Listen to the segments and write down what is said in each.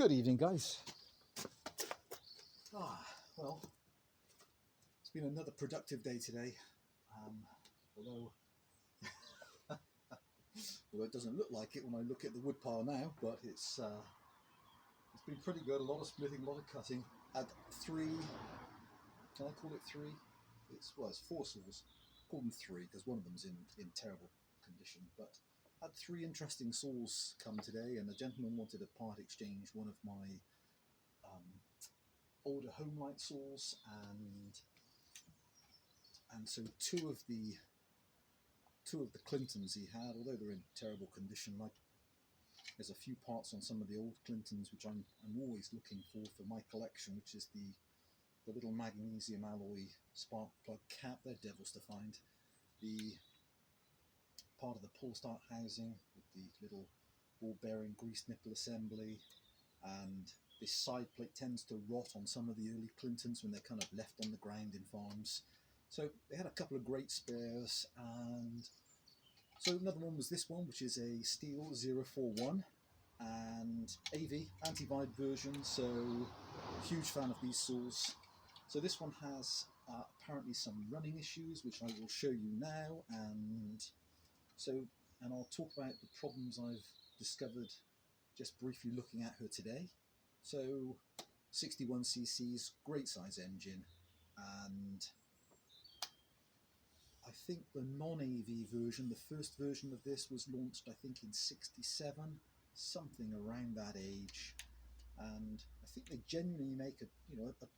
Good evening, guys. Well, it's been another productive day today. Although it doesn't look like it when I look at the woodpile now, but it's been pretty good. A lot of splitting, a lot of cutting. Had three. Can I call it three? It's four saws. Call them three because one of them's in terrible condition. But had three interesting saws come today, and a gentleman wanted a part exchange one of my older home light saws, and so two of the Clintons he had, although they're in terrible condition. Like, there's a few parts on some of the old Clintons which I'm always looking for my collection, which is the little magnesium alloy spark plug cap. They're devils to find. The part of the pull start housing with the little ball bearing grease nipple assembly, and this side plate tends to rot on some of the early Clintons when they're kind of left on the ground in farms. So they had a couple of great spares, and so another one was this one, which is a Stihl 041 and AV anti-vibe version. So huge fan of these saws. So this one has apparently some running issues, which I will show you now, and I'll talk about the problems I've discovered just briefly looking at her today. So 61 cc's, great size engine, and I think the non-AV version, the first version of this, was launched I think in 67, something around that age, and I think they genuinely make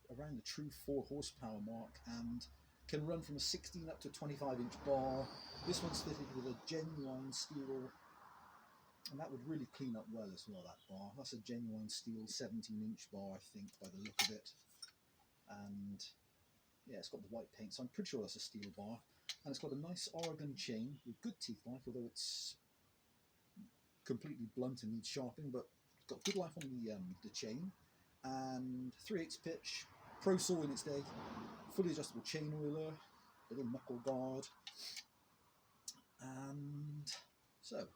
around the true 4 horsepower mark, and can run from a 16 up to 25-inch bar. This one's fitted with a genuine Stihl, and that would really clean up well as well, that bar. That's a genuine Stihl 17-inch bar, I think, by the look of it. And yeah, it's got the white paint, so I'm pretty sure that's a Stihl bar. And it's got a nice Oregon chain with good teeth life, although it's completely blunt and needs sharpening, but it's got good life on the chain. And 3/8 pitch, pro saw in its day, fully adjustable chain oiler, little knuckle guard. And so,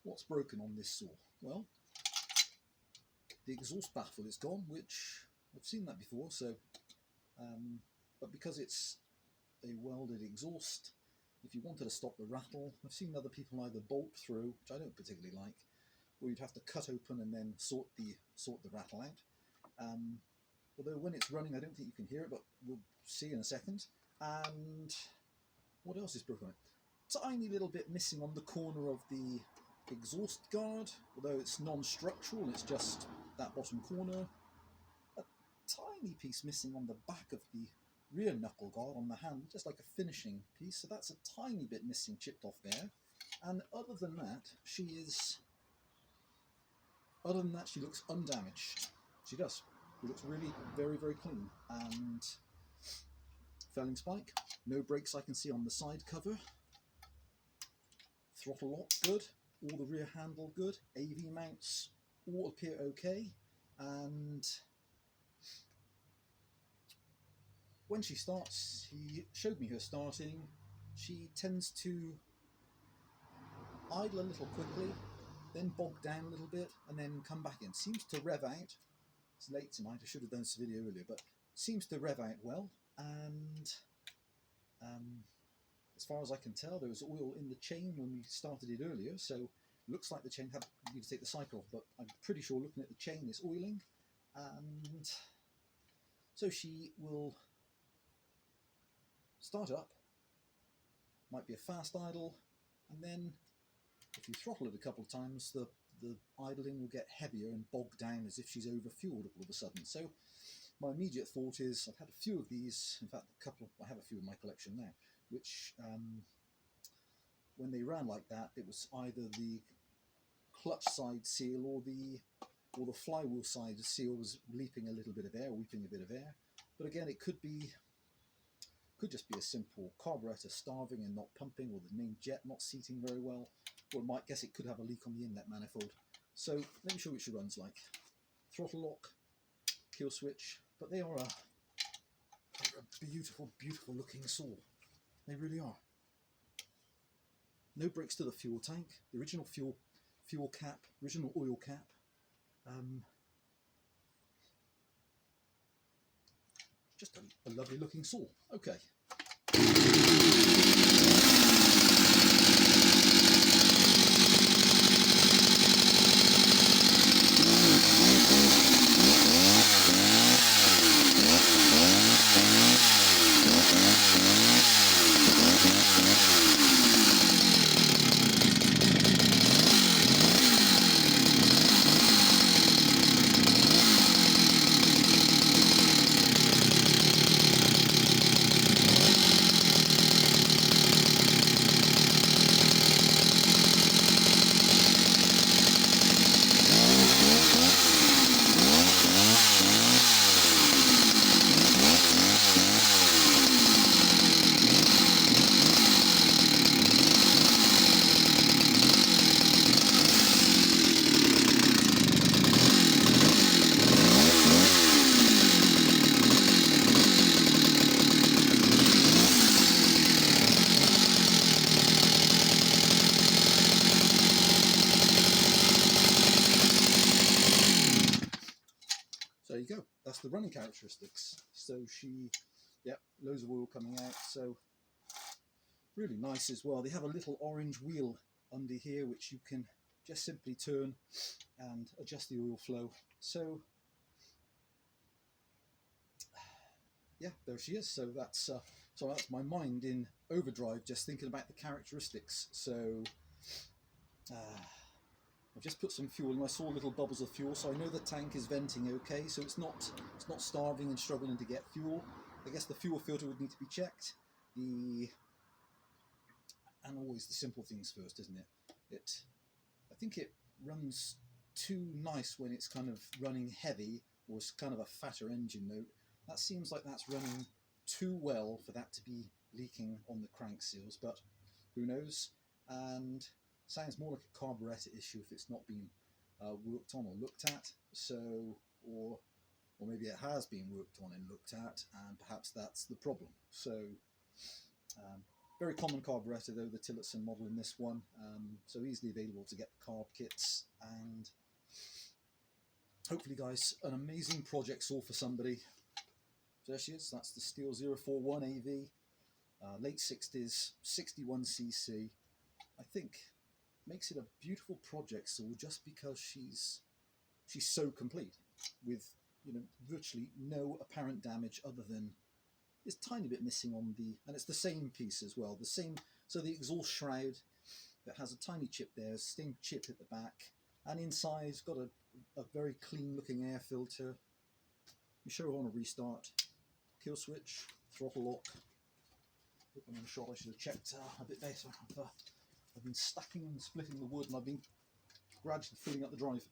what's broken on this saw? Well, the exhaust baffle is gone, which I've seen that before. So, but because it's a welded exhaust, if you wanted to stop the rattle, I've seen other people either bolt through, which I don't particularly like, or you'd have to cut open and then sort the rattle out. Although when it's running, I don't think you can hear it, but we'll see in a second. And what else is broken? Tiny little bit missing on the corner of the exhaust guard, although it's non-structural, it's just that bottom corner. A tiny piece missing on the back of the rear knuckle guard on the hand, just like a finishing piece, so that's a tiny bit missing, chipped off there. And other than that, she looks undamaged. She does. She looks really very, very clean. And felling spike, no breaks I can see on the side cover. Throttle lock good, all the rear handle good, AV mounts all appear okay, and when she starts, he showed me her starting, she tends to idle a little quickly, then bog down a little bit, and then come back in. Seems to rev out. It's late tonight, I should have done this video earlier, but seems to rev out well, and as far as I can tell, there was oil in the chain when we started it earlier, so looks like the chain had need to take the cycle off, but I'm pretty sure looking at the chain is oiling, and so she will start up, might be a fast idle, and then if you throttle it a couple of times, the idling will get heavier and bog down as if she's overfueled all of a sudden. So my immediate thought is, I've had a few of these, in fact I have a few in my collection now, which when they ran like that, it was either the clutch side seal or the flywheel side seal was leaping a little bit of air, weeping a bit of air. But again, it could just be a simple carburetor starving and not pumping, or the main jet not seating very well, or it could have a leak on the inlet manifold. So let me show you what she runs like. Throttle lock, kill switch, but they are a beautiful, beautiful looking saw. They really are. No brakes to the fuel tank, the original fuel cap, original oil cap. just a lovely looking saw. Okay. There you go, that's the running characteristics. So she, yep, loads of oil coming out, so really nice as well. They have a little orange wheel under here which you can just simply turn and adjust the oil flow. So yeah, there she is. So that's my mind in overdrive, just thinking about the characteristics. So I've just put some fuel and I saw little bubbles of fuel, so I know the tank is venting okay, so it's not starving and struggling to get fuel. I guess the fuel filter would need to be checked. And always the simple things first, isn't it? I think it runs too nice when it's kind of running heavy, or it's kind of a fatter engine note. That seems like that's running too well for that to be leaking on the crank seals, but who knows? And sounds more like a carburetor issue if it's not been worked on or looked at. So, or maybe it has been worked on and looked at, and perhaps that's the problem. So, very common carburetor though, the TLC model in this one. So easily available to get the carb kits, and hopefully, guys, an amazing project saw for somebody. There she is. That's the Stihl 041 AV, late 60s, 61cc. I think makes it a beautiful project saw just because she's so complete, with virtually no apparent damage other than this tiny bit missing on the, and it's the same piece as well, the same. So the exhaust shroud that has a tiny chip there, same chip at the back, and inside got a very clean looking air filter. You sure want to restart, kill switch, throttle lock. I'm sure I should have checked a bit better. I've been stacking and splitting the wood, and I've been gradually filling up the drive.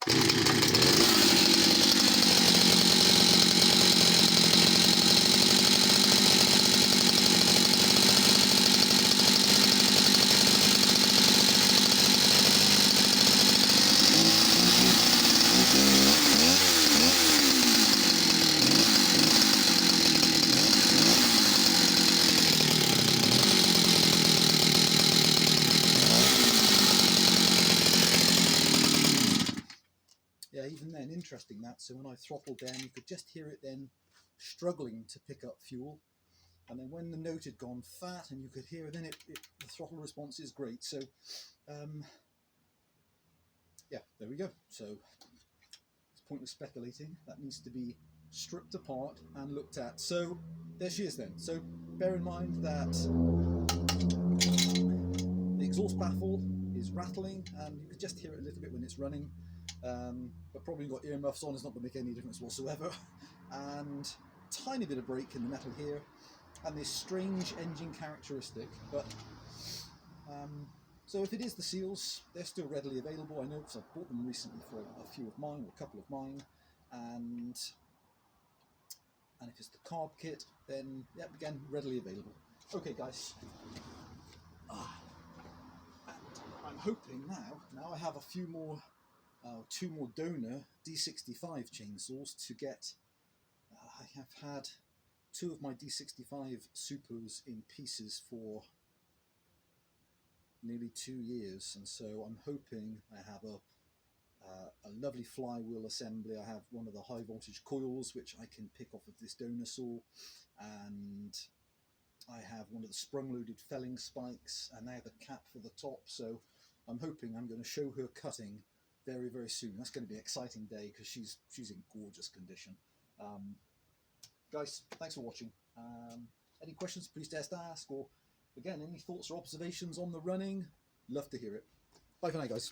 Yeah, even then, interesting that. So when I throttled down, you could just hear it then struggling to pick up fuel. And then when the note had gone fat, and you could hear it, then the throttle response is great. So, yeah, there we go. So it's pointless speculating. That needs to be stripped apart and looked at. So there she is then. So bear in mind that the exhaust baffle is rattling, and you could just hear it a little bit when it's running. But probably got earmuffs on, it's not going to make any difference whatsoever. And tiny bit of brake in the metal here, and this strange engine characteristic. But so if it is the seals, they're still readily available. I know because I've bought them recently for a few of mine, or a couple of mine. And if it's the carb kit, then yeah, again, readily available. Okay, guys. I'm hoping now I have a few more, 2 more donor D65 chainsaws to get. I have had 2 of my D65 Supers in pieces for nearly 2 years, and so I'm hoping I have a lovely flywheel assembly. I have one of the high voltage coils which I can pick off of this donor saw, and I have one of the sprung loaded felling spikes, and now the cap for the top. So I'm hoping I'm going to show her cutting very, very soon. That's going to be an exciting day because she's in gorgeous condition. Guys, thanks for watching. Any questions, please just ask, or again, any thoughts or observations on the running? Love to hear it. Bye for now, guys.